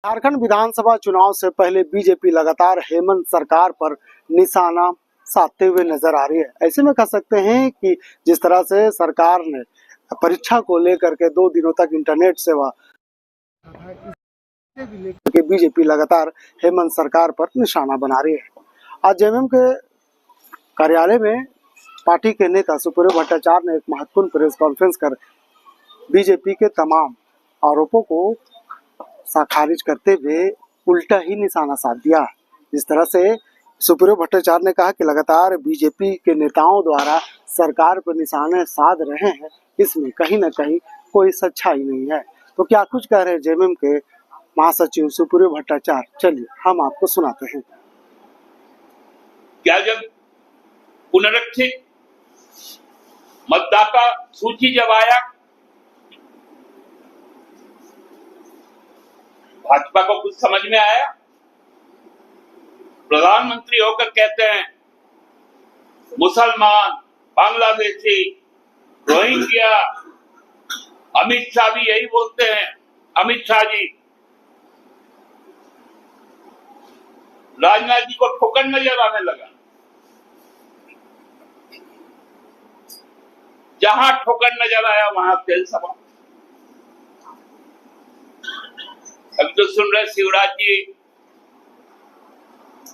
झारखंड विधानसभा चुनाव से पहले बीजेपी लगातार हेमंत सरकार पर निशाना साधते हुए नजर आ रही है। ऐसे में कह सकते हैं कि जिस तरह से सरकार ने परीक्षा को लेकर के 2 दिनों तक इंटरनेट सेवा के बीजेपी लगातार हेमंत सरकार पर निशाना बना रही है। आज जेएमएम के कार्यालय में पार्टी के नेता सुप्रियो भट्टाचार्य ने एक महत्वपूर्ण प्रेस कॉन्फ्रेंस कर बीजेपी के तमाम आरोपों को खारिज करते हुए उल्टा ही निशाना साध दिया। जिस तरह से सुप्रियो भट्टाचार्य ने कहा कि लगातार बीजेपी के नेताओं द्वारा सरकार पर निशाने साध रहे हैं, इसमें कहीं न कहीं कोई सच्चाई नहीं है। तो क्या कुछ कह रहे हैं जेएमएम के महासचिव सुप्रियो भट्टाचार्य, चलिए हम आपको सुनाते हैं। क्या जब पुनरीक्षित मतदाता सूची जब आया, भाजपा को कुछ समझ में आया? प्रधानमंत्री होकर कहते हैं मुसलमान, बांग्लादेशी, रोहिंग्या, अमित शाह भी यही बोलते हैं। अमित शाह जी राजनाथ जी को ठोकर नजर आने लगा। जहां ठोकर नजर आया वहां तेल सभा। अभी तो सुन रहे शिवराज जी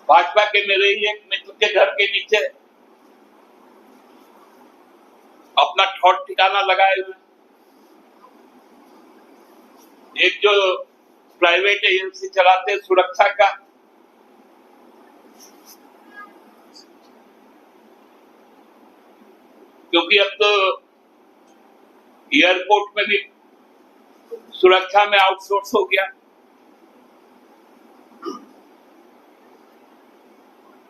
भाजपा के मेरे ही एक मित्र के घर के नीचे अपना ठौर ठिकाना लगाए हुए। एक जो प्राइवेट एजेंसी चलाते सुरक्षा का, क्योंकि अब तो एयरपोर्ट में भी सुरक्षा में आउटसोर्स हो गया।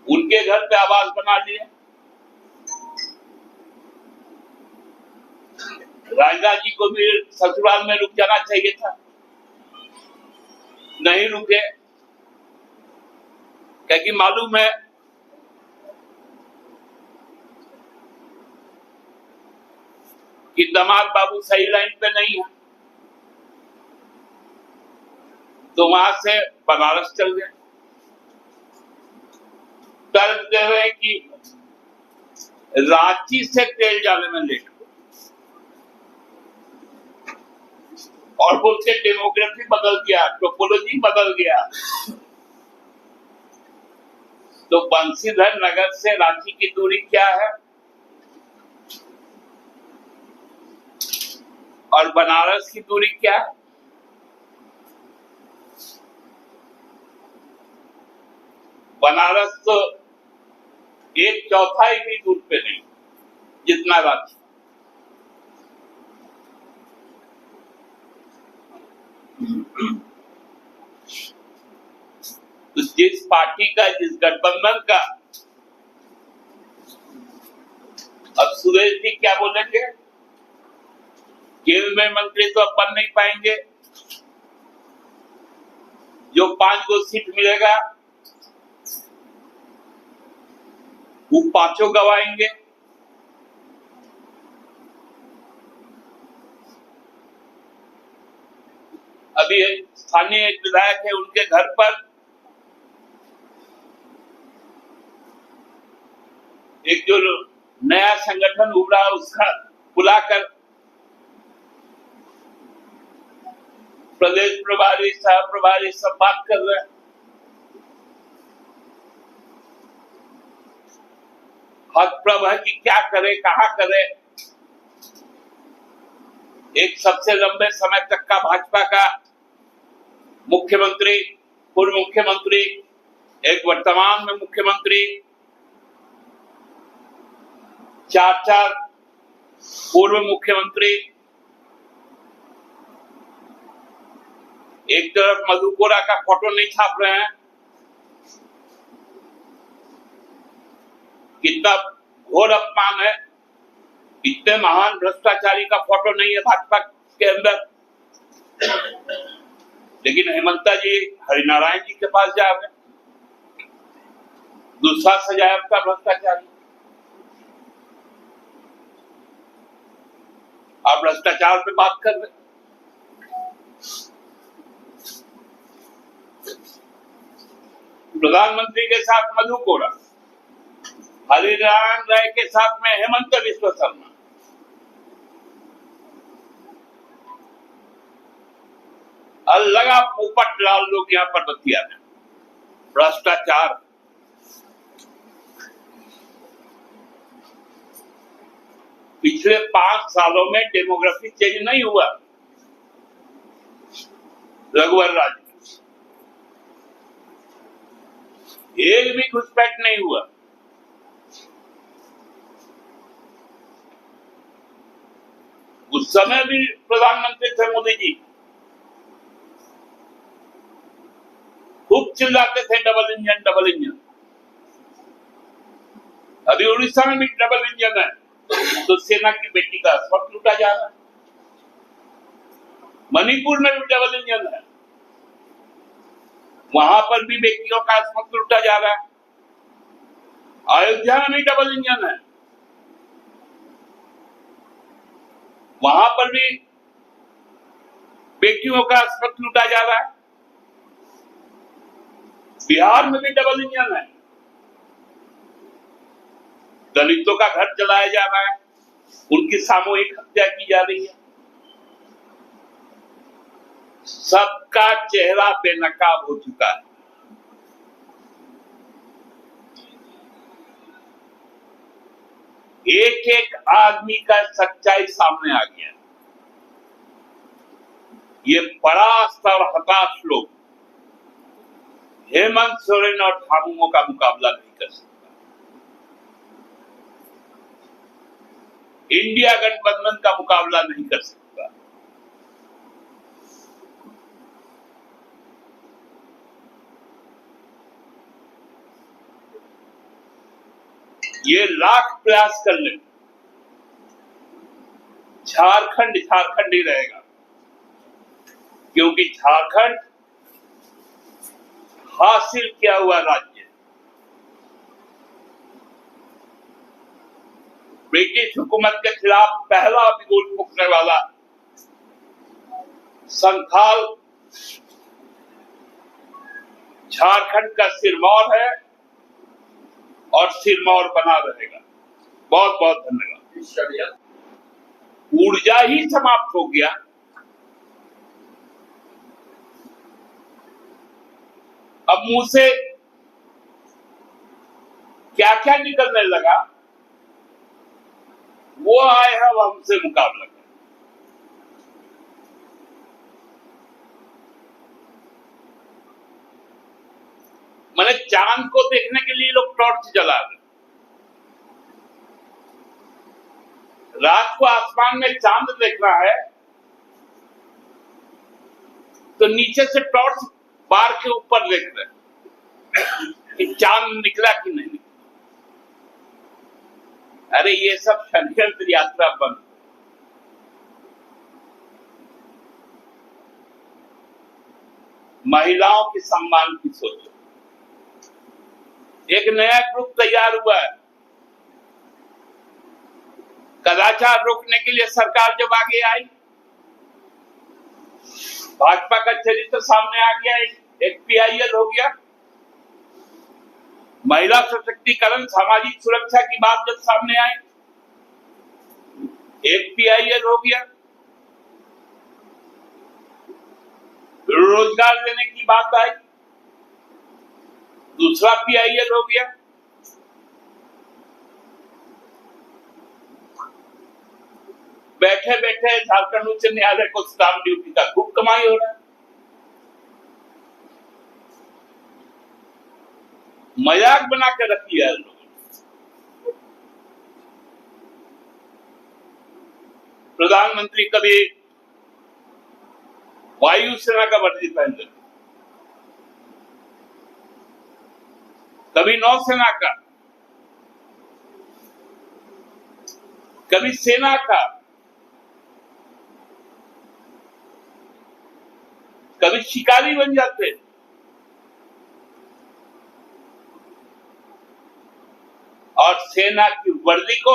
उनके घर पे आवास बना लिए। राजनाथ जी को भी ससुराल में रुक जाना चाहिए था, नहीं रुके, क्योंकि मालूम है कि दामाद बाबू सही लाइन पे नहीं है, तो वहां से बनारस चल गए। तर्क दे रहे हैं कि रांची से तेल जाने में लेट हो, और उसके डेमोग्राफी बदल गया, टोपोलॉजी बदल गया। तो बंशीधर नगर से रांची की दूरी क्या है और बनारस की दूरी क्या है? बनारस तो 1/4 भी दूर पे नहीं जितना रांची। तो जिस पार्टी का, जिस गठबंधन का, अब सुरेश जी क्या बोलेंगे? केंद्र में मंत्री तो अब बन नहीं पाएंगे। जो 5 को सीट मिलेगा वो 5 गवाएंगे। अभी स्थानीय एक विधायक है, उनके घर पर एक जो नया संगठन उभरा उसका बुलाकर प्रदेश प्रभारी, सह प्रभारी सब बात कर रहे हैं। हतप्रभ है कि क्या करे, कहां करे। एक सबसे लंबे समय तक का भाजपा का मुख्यमंत्री, पूर्व मुख्यमंत्री, एक वर्तमान में मुख्यमंत्री, 4 पूर्व मुख्यमंत्री, एक तरफ मधुपुरा का फोटो नहीं छाप रहे हैं। कितना घोर अपमान है। इतने महान भ्रष्टाचारी का फोटो नहीं है भाजपा के अंदर, लेकिन हेमंता जी हरिनारायण जी के पास जा रहे, दूसरा सजायब का भ्रष्टाचारी। आप भ्रष्टाचार पे बात कर रहे। प्रधानमंत्री के साथ मधु कोड़ा, हरिनारायण राय के साथ में हेमंत बिश्व शर्मा, और लगा पोपट लाल लोग यहाँ पर बतिया में भ्रष्टाचार। पिछले 5 सालों में डेमोग्राफी चेंज नहीं हुआ रघुवर राज, एक भी घुसपैठ नहीं हुआ। उस समय भी प्रधानमंत्री थे मोदी जी, खूब चिल्लाते थे डबल इंजन डबल इंजन। अभी उड़ीसा में भी डबल इंजन है, तो सेना की बेटी का अस्पताल लूटा जा रहा है। मणिपुर में भी डबल इंजन है, वहां पर भी बेटियों का अस्पताल लूटा जा रहा है। अयोध्या में भी डबल इंजन है, वहां पर भी बेटियों का अस्पताल लूटा जा रहा है। बिहार में भी डबल इंजन है, दलितों का घर जलाया जा रहा है, उनकी सामूहिक हत्या की जा रही है। सबका चेहरा बेनकाब हो चुका है। एक एक आदमी का सच्चाई सामने आ गया। ये परास्त और हताश लोग हेमंत सोरेन और झामुमो का मुकाबला नहीं कर सकता। इंडिया गठबंधन का मुकाबला नहीं कर सकता। ये लाख प्रयास कर ले, झारखंड झारखंड ही रहेगा, क्योंकि झारखंड हासिल किया हुआ राज्य है। ब्रिटिश हुकूमत के खिलाफ पहला बिगुल फूंकने वाला संथाल झारखंड का सिरमौर है और सिरमौर बना रहेगा। बहुत बहुत धन्यवाद। ऊर्जा ही समाप्त हो गया। अब मुंह से क्या क्या निकलने लगा, वो आए हैं अब हमसे मुकाबला कर। मैंने चांद को देखने के लिए लोग टॉर्च जला रहे। रात को आसमान में चांद देखना है तो नीचे से टॉर्च बार के ऊपर देख रहे कि चांद निकला कि नहीं निकला। अरे ये सब षड्यंत्र यात्रा बंद। महिलाओं के सम्मान की सोचो। एक नया ग्रुप तैयार हुआ है। कदाचार रोकने के लिए सरकार जब आगे आई, भाजपा का चरित्र सामने आ गया, एक PIL हो गया। महिला सशक्तिकरण, सामाजिक सुरक्षा की बात जब सामने आई, एक PIL हो गया। रोजगार देने की बात आई, दूसरा PIL हो गया। बैठे बैठे झारखंड उच्च न्यायालय को स्टाम्प ड्यूटी का खूब कमाई हो रहा है। मजाक बना के रख लिया है लोगों ने। प्रधानमंत्री कभी वायुसेना का वर्दी पहन लेते, कभी नौसेना का, कभी सेना का, कभी शिकारी बन जाते। और सेना की वर्दी को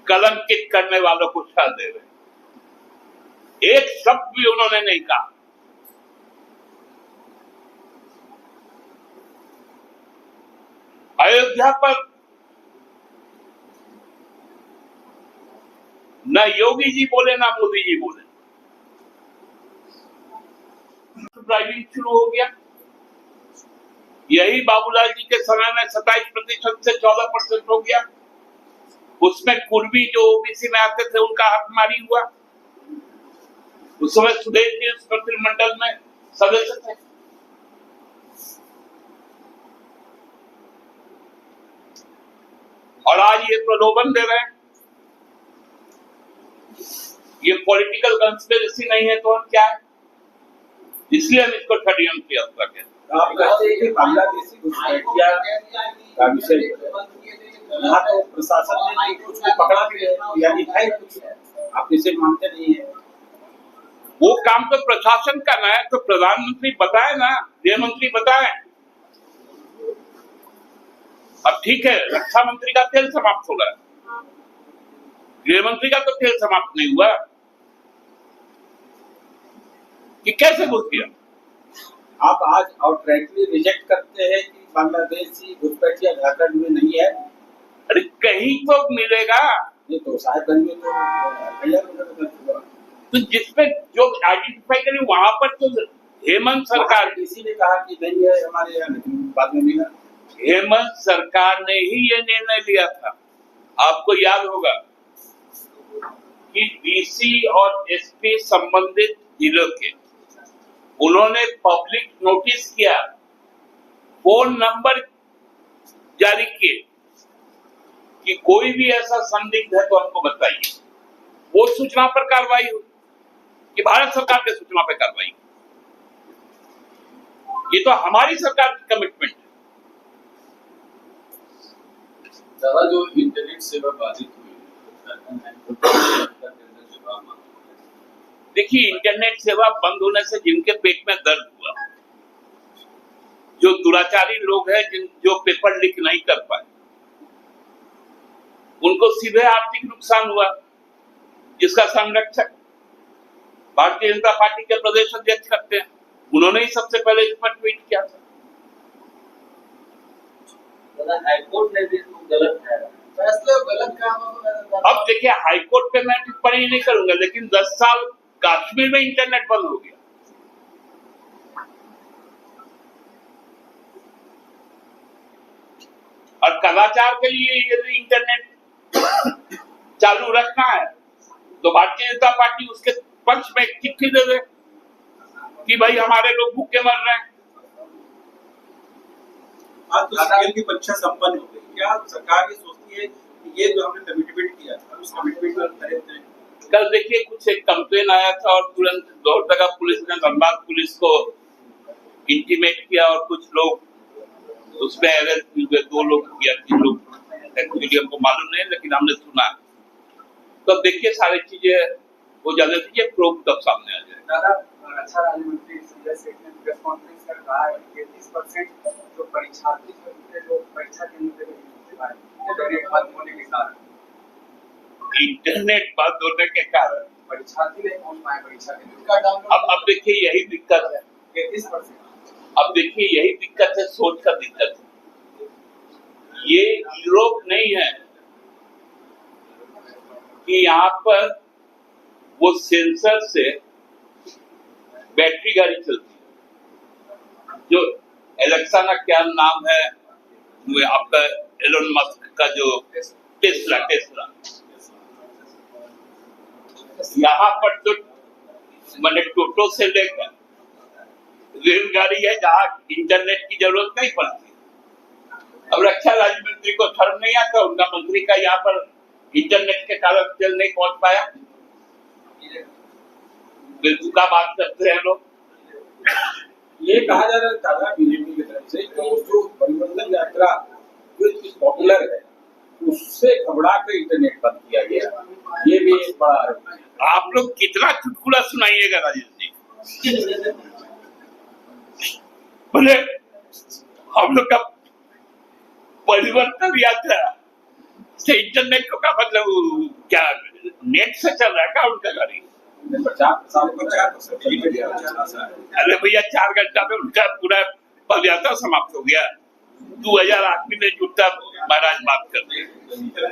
कलंकित करने वालों को छा दे रहे। एक शब्द भी उन्होंने नहीं कहा। अयोध्या पर न योगी जी बोले ना मोदी जी बोले, ड्राइविंग शुरू हो गया। यही बाबूलाल जी के समय में 27% से 14% हो गया। उसमें कुर्मी जो ओबीसी में आते थे उनका हकमारी हुआ। उस समय सुदेश जी उस मंत्रिमंडल में सदस्य थे। और आज ये प्रलोभन दे रहे हैं। ये पॉलिटिकल कंस्पिरेसी नहीं है तो और क्या है? इसलिए हम इसको षड्यंत्र कहते हैं। आप कहते हैं कि बांग्लादेशी घुसपैठिया का विषय यहाँ तो प्रशासन ने कुछ को पकड़ा भी है, यानी है कुछ, आप इसे मानते नहीं है? वो काम तो प्रशासन का ना है, तो प्रधानमंत्री बताए ना, गृह मंत्री बताए। अब ठीक है, रक्षा मंत्री का तेल समाप्त हो गया, गृह मंत्री का तो तेल समाप्त नहीं हुआ कि कैसे घुस गया। आप आज आउटराइटली रिजेक्ट करते हैं कि बांग्लादेशी घुसपैठिया झारखंड में नहीं है? अरे कहीं तो मिलेगा। ये तो साहेबगंज में तो तो जिसपे जो आइडेंटिफाई करें वहां पर तो हेमंत सरकार, किसी ने कहा कि नहीं है हमारे यहाँ, लेकिन बाद में मिला। हेमंत सरकार ने ही ये निर्णय लिया था। आपको याद होगा कि डीसी और एसपी संबंधित जिलों के उन्होंने पब्लिक नोटिस किया, फोन नंबर जारी किए कि कोई भी ऐसा संदिग्ध है तो हमको बताइए। वो सूचना पर कार्रवाई हुई कि भारत सरकार के सूचना पर कार्रवाई। ये तो हमारी सरकार की कमिटमेंट है। दादा, जो इंटरनेट सेवा बाधित हुई, देखिए, इंटरनेट सेवा बंद होने से जिनके पेट में दर्द हुआ, जो दुराचारी लोग हैं, जो पेपर लीक नहीं कर पाए, उनको सीधे आर्थिक नुकसान हुआ, जिसका संरक्षक भारतीय जनता पार्टी के प्रदेश अध्यक्ष करते हैं। उन्होंने ही सबसे पहले इस पर ट्वीट किया था। हाईकोर्ट ने भी गलत ठहराया, फैसला गलत काम। अब देखिए, हाईकोर्ट पे मैं टिप्पणी नहीं करूंगा, लेकिन 10 साल कश्मीर में इंटरनेट बंद हो गया। और कदाचार के लिए यदि इंटरनेट चालू रखना है तो भारतीय जनता पार्टी उसके पक्ष में एक चिट्ठी दे दे कि भाई हमारे लोग भूखे मर रहे हैं। आज तो सीएम की परीक्षा संपन्न हो गई। क्या सरकार ये सोचती है कि ये जो हमने कमिटमेंट किया था उस कमिटमेंट पर खरे उतरे? कल देखिए, कुछ एक कंप्लेन आया था और तुरंत लोहरदगा पुलिस ने धनबाद पुलिस को इंटीमेट किया और कुछ लोग उसमें अरेस्ट हुए। 2 लोग या 3 लोग एक्चुअली हमको मालूम नहीं, लेकिन हमने सुना। तो देखिए, सारी चीजें हो जाने दीजिए, प्रूफ तब सामने आ जाए। दादा, रक्षा राज्य मंत्री संजय सेठ ने प्रेस कॉन्फ्रेंस कर कहा है कि 30% जो परीक्षार्थी जो परीक्षा केंद्र इंटरनेट बंद होने के कारण, इंटरनेट बंद होने के कारण परीक्षार्थी नहीं पहुंच पाए परीक्षा केंद्र। अब देखिए, यही दिक्कत है। 33%। अब देखिए, यही दिक्कत है, सोच का दिक्कत है। ये यूरोप नहीं है कि यहाँ पर वो सेंसर से बैटरी गाड़ी चलती है। जो एलेक्सा का क्या नाम है आपका, एलोन मस्क का जो टेस्ला, यहाँ पर तो मैंने टोटो से लेकर रेलगाड़ी है जहाँ इंटरनेट की जरूरत नहीं पड़ती। अब रक्षा राज्य मंत्री को शर्म नहीं आता, उनका मंत्री का यहाँ पर इंटरनेट के कारण तेल नहीं पहुंच पाया। बेतुका बात करते हैं लोग। ये कहा जा रहा था बीजेपी की तरफ से कि जो परिवर्तन यात्रा जो पॉपुलर है उससे घबरा कर इंटरनेट बंद किया गया। ये भी एक बड़ा आरोप है। आप लोग कितना चुटकुला सुनाइएगा राजेश जी। बोले हम लोग का परिवर्तन यात्रा से इंटरनेट को का मतलब क्या नेट से चल रहा है क्या उनका गाड़ी? अरे भैया 4 घंटा में उनका पूरा पदयात्रा समाप्त हो गया। 2008 में जुटता महाराज बात करते हैं।